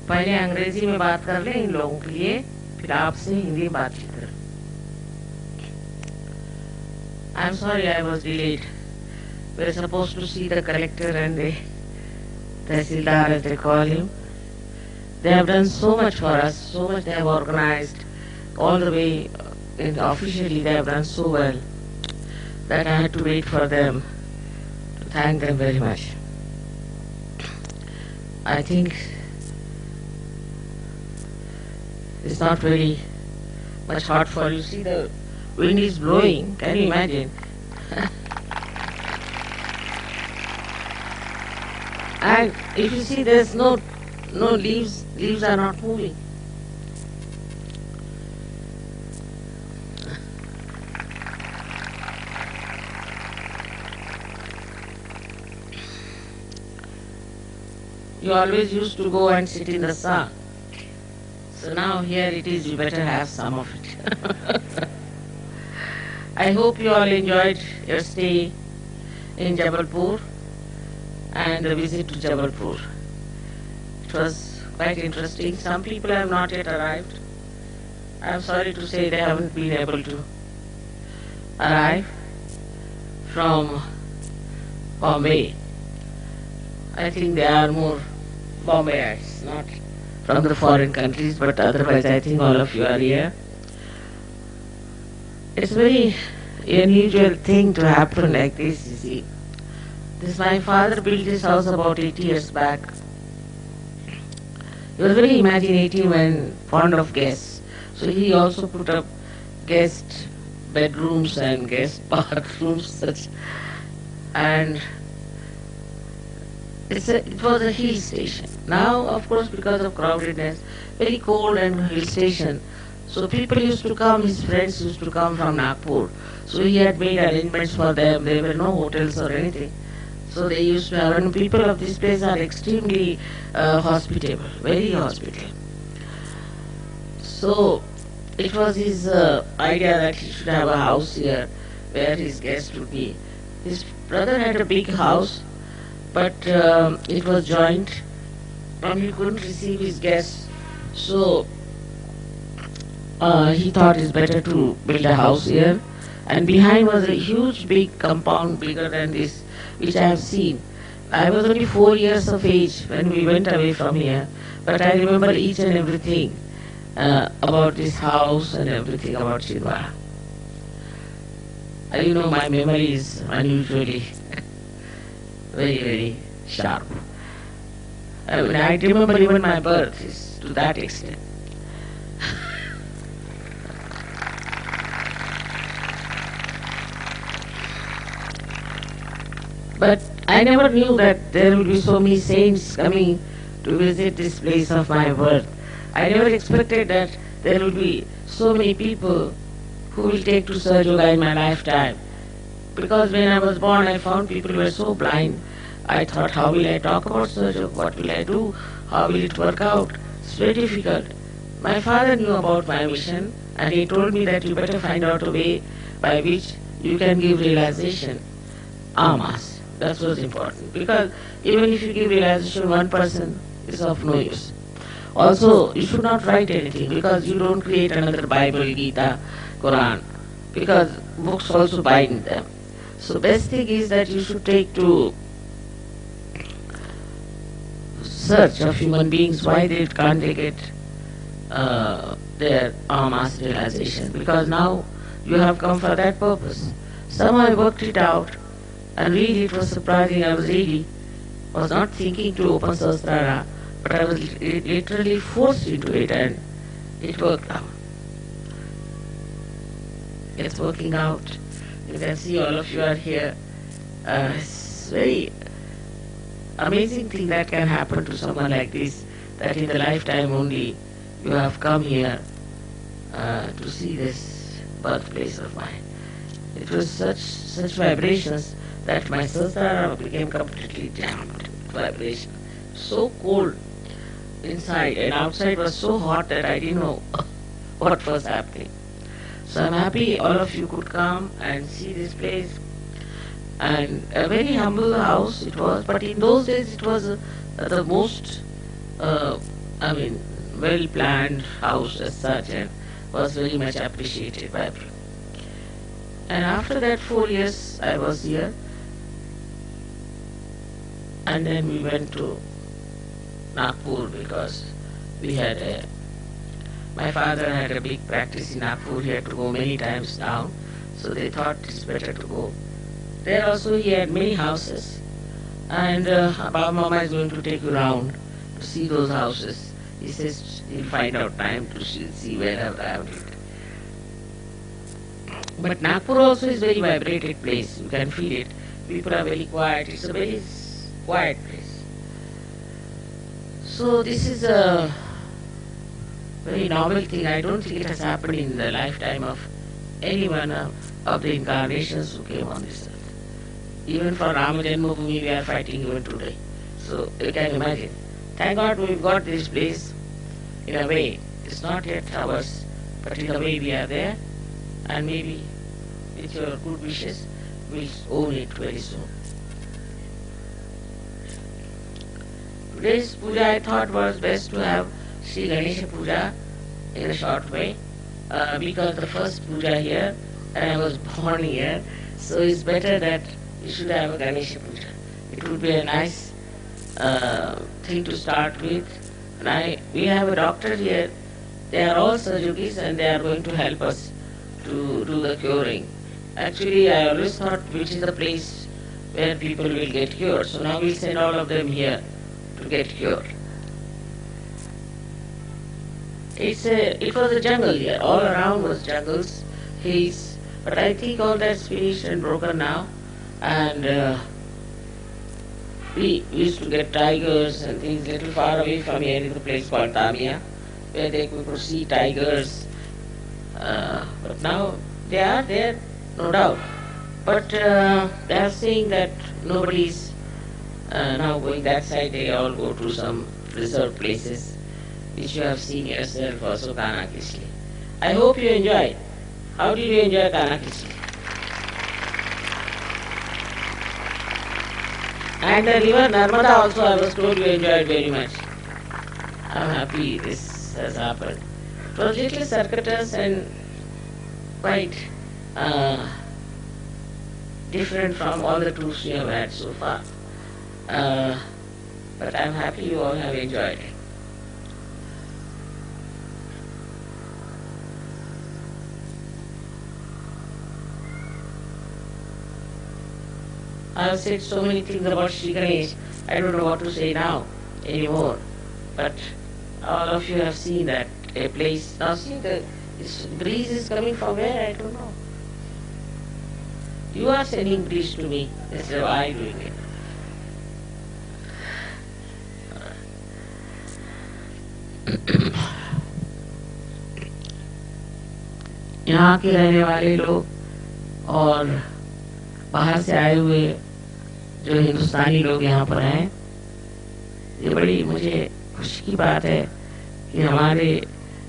पहले अंग्रेजी में बात कर ले इन लोगों के लिए, फिर आपसे हिंदी में बातचीत कर. I'm sorry I was delayed. We were supposed to see the collector and the Tahsildar, as they call him. They have done so much for us, so much they have organized, all the way officially they have done so well that I had to wait for them to thank them very much. I think it's not very much hot for you. See, the wind is blowing, can you imagine? And if you see, there's no leaves are not moving. You always used to go and sit in the sun. So now here it is, you better have some of it. I hope you all enjoyed your stay in Jabalpur and the visit to Jabalpur. It was quite interesting. Some people have not yet arrived. I am sorry to say they haven't been able to arrive from Bombay. I think they are more Bombayites, not from the foreign countries, but otherwise I think all of you are here. It's a very unusual thing to happen like this, you see. My father built this house about 80 years back. He was very imaginative and fond of guests. So he also put up guest bedrooms and guest bathrooms, such. And it was a hill station. Now, of course, because of crowdedness, very cold and hill station. So people used to come, his friends used to come from Nagpur. So he had made arrangements for them. There were no hotels or anything. So they used to have, and people of this place are extremely hospitable, very hospitable. So it was his idea that he should have a house here where his guests would be. His brother had a big house, but it was joint and he couldn't receive his guests. So he thought it's better to build a house here. And behind was a huge big compound, bigger than this, which I have seen. I was only 4 years of age when we went away from here, but I remember each and everything about this house and everything about Chindwara. You know, my memory is unusually very, very sharp. I remember even my birth is to that extent. But I never knew that there would be so many saints coming to visit this place of my birth. I never expected that there would be so many people who will take to Sahaja Yoga in my lifetime. Because when I was born, I found people were so blind. I thought, how will I talk about Sahaja Yoga? What will I do? How will it work out? It's very difficult. My father knew about my mission, and he told me that you better find out a way by which you can give realization. Amas. That was important, because even if you give realization one person, it's of no use. Also, you should not write anything, because you don't create another Bible, Gita, Quran, because books also bind them. So best thing is that you should take to search of human beings why they can't get their mass realization, because now you have come for that purpose. Somehow I worked it out. And really it was surprising. I was not thinking to open Sahasrara, but I was literally forced into it, and it worked out. It's working out. You can see all of you are here. It's very amazing thing that can happen to someone like this, that in the lifetime only you have come here to see this birthplace of mine. It was such vibrations that my Sahasrara became completely jammed with vibration. So cold inside, and outside was so hot that I didn't know what was happening. So I'm happy all of you could come and see this place. And a very humble house it was, but in those days it was the most I mean, well planned house as such, and was very much appreciated by people. And after that 4 years I was here, and then we went to Nagpur because we had my father had a big practice in Nagpur. He had to go many times down, so they thought it's better to go. There also he had many houses, and Baba Mama is going to take you round to see those houses. He says he'll find out time to see where I've lived. But Nagpur also is very vibrated place. You can feel it. People are very quiet. It's a very quiet place. So this is a very novel thing. I don't think it has happened in the lifetime of any one of the incarnations who came on this earth. Even for Rama Janmabhoomi we are fighting even today. So you can imagine. Thank God we've got this place in a way. It's not yet ours, but in a way we are there, and maybe with your good wishes we'll own it very soon. Today's puja I thought was best to have Shri Ganesha Puja in a short way, because the first puja here, and I was born here, so it's better that we should have a Ganesha Puja. It would be a nice thing to start with. And we have a doctor here. They are all Sajogis and they are going to help us to do the curing. Actually, I always thought which is the place where people will get cured. So now we'll send all of them here to get cured. It was a jungle here. All around was jungles, hills. But I think all that's finished and broken now. And we used to get tigers and things little far away from here in the place called Tamia, where they could see tigers. But now they are there, no doubt. But they are saying that nobody's now going that side. They all go to some reserved places, which you have seen yourself also, Kanakishli. I hope you enjoyed. How did you enjoy Kanakishli? And the river Nirmala also, I was told you enjoyed very much. I'm happy this has happened. It was little circuitous and quite different from all the tours we have had so far. But I'm happy you all have enjoyed it. I have said so many things about Shri Ganesh, I don't know what to say now anymore. But all of you have seen that a place. Now see, this breeze is coming from where, I don't know. You are sending breeze to me instead of I doing it. यहाँ के रहने वाले लोग और बाहर से आए हुए जो हिंदुस्तानी लोग यहाँ पर हैं, ये बड़ी मुझे खुशी की बात है कि हमारे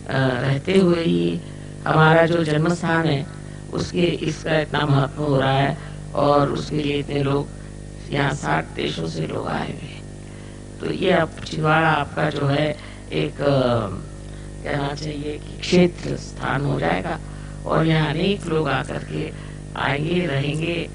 रहते हुए ही हमारा जो जन्म स्थान है उसके इसका इतना महत्व हो रहा है, और उसके लिए इतने लोग यहाँ 60 देशों से लोग आए हुए हैं। तो ये अब छिंदवाड़ा आपका जो है एक कहना चाहिए कि क्षेत्र स्थान हो जाएगा, और यहाँ अनेक लोग आकर के आएंगे, रहेंगे।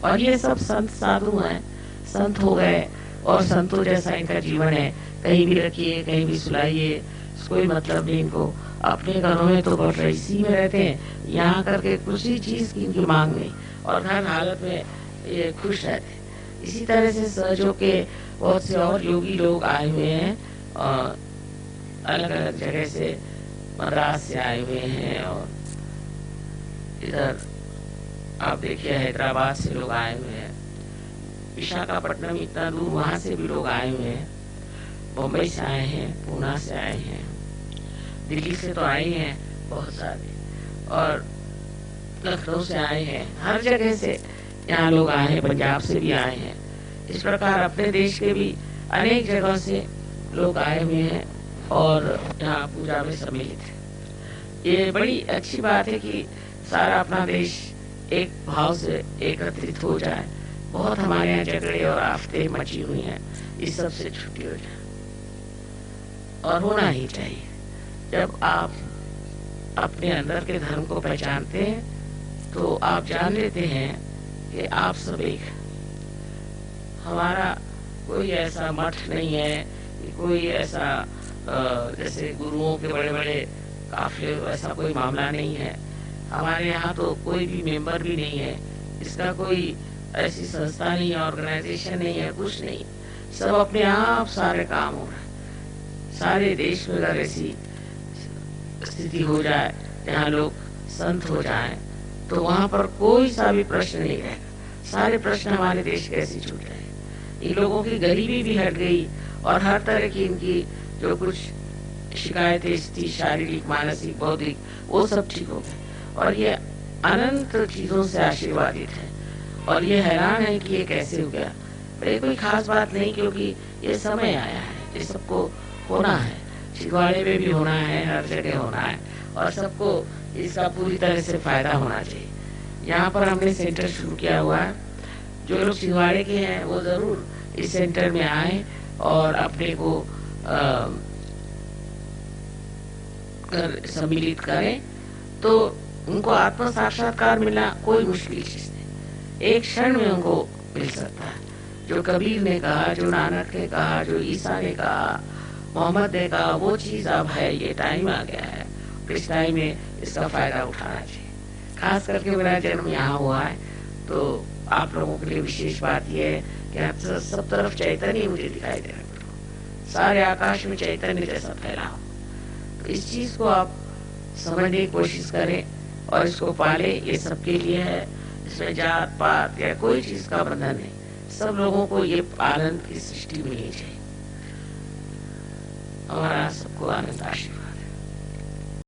और ये सब संत साधु हैं, संत हो गए, और संतों जैसा इनका जीवन है। कहीं भी रखिए, कहीं भी सुलाइए, कोई मतलब नहीं इनको। अपने घरों में तो बहुत रईसी में रहते हैं, यहाँ करके किसी चीज की इनकी मांग नहीं, और हर हालत में ये खुश रहते हैं। इसी तरह से सहजों के बहुत से और योगी लोग आए हुए हैं, और अलग अलग जगह से, मद्रास से आए हुए हैं, और इधर आप देखिए हैदराबाद से लोग आए हुए हैं, विशाखापट्टनम इतना दूर, वहां से भी लोग आए हुए हैं, मुंबई से आए हैं, पूना से आए हैं, दिल्ली से तो आए हैं बहुत सारे, और लखनऊ से आए हैं, हर जगह से यहाँ लोग आए हैं, पंजाब से भी आए हैं। इस प्रकार अपने देश के भी अनेक जगह से लोग आए हुए हैं और यहाँ पूजा में सम्मिलित है। ये बड़ी अच्छी बात है कि सारा अपना देश एक भाव से एकत्रित हो जाए। बहुत हमारे यहाँ झगड़े और आफतें मची हुई हैं, इस सब से छुट्टी हो जाए। और होना ही चाहिए। जब आप अपने अंदर के धर्म को पहचानते हैं तो आप जान लेते हैं कि आप सब एक। हमारा कोई ऐसा मठ नहीं है, कोई ऐसा जैसे गुरुओं के बड़े बड़े काफिले, ऐसा कोई मामला नहीं है। हमारे यहाँ तो कोई भी मेंबर भी नहीं है, इसका कोई ऐसी संस्था नहीं है, ऑर्गेनाइजेशन नहीं है, कुछ नहीं। सब अपने आप सारे काम हो रहे हैं। सारे देश में अगर ऐसी स्थिति हो जाए जहाँ लोग संत हो जाएं, तो वहाँ पर कोई सा भी प्रश्न नहीं रहेगा। सारे प्रश्न हमारे देश के ऐसे छूट रहे हैं। इन लोगों की गरीबी भी हट गई और हर तरह की इनकी जो कुछ शिकायतें थी, शारीरिक, मानसिक, बौद्धिक, वो सब ठीक हो गए। और ये अनंत चीजों से आशीर्वादित है। और ये हैरान है कि ये कैसे हो गया। ये कोई खास बात नहीं, क्योंकि ये समय आया है, ये सबको होना है। छिंदवाड़े में भी होना है, हर जगह होना है, और सबको इसका पूरी तरह से फायदा होना चाहिए। यहाँ पर हमने सेंटर शुरू किया हुआ है। जो लोग छिंदवाड़े के हैं वो जरूर इस सेंटर में आए और अपने को सम्मिलित करें, तो उनको आत्म साक्षात्कार मिलना कोई मुश्किल चीज नहीं, एक क्षण में उनको मिल सकता है। जो कबीर ने कहा, जो नानक ने कहा, जो ईसा ने कहा, मोहम्मद ने कहा, वो चीज अब है। ये टाइम आ गया है, इस टाइम में इसका फायदा उठाना चाहिए। खास करके मेरा जन्म यहाँ हुआ है, तो आप लोगों के लिए विशेष बात यह है कि सब तरफ चैतन्य मुझे दिखाई दे रहा है। सारे आकाश में चैतन्य जैसा फैला हो। तो इस चीज को आप समझने की कोशिश करें और इसको पाले। ये सबके लिए है, इसमें जात पात या कोई चीज का बंधन नहीं। सब लोगों को ये आनंद की सृष्टि मिलनी चाहिए। हमारा सबको आनंद आशीर्वाद।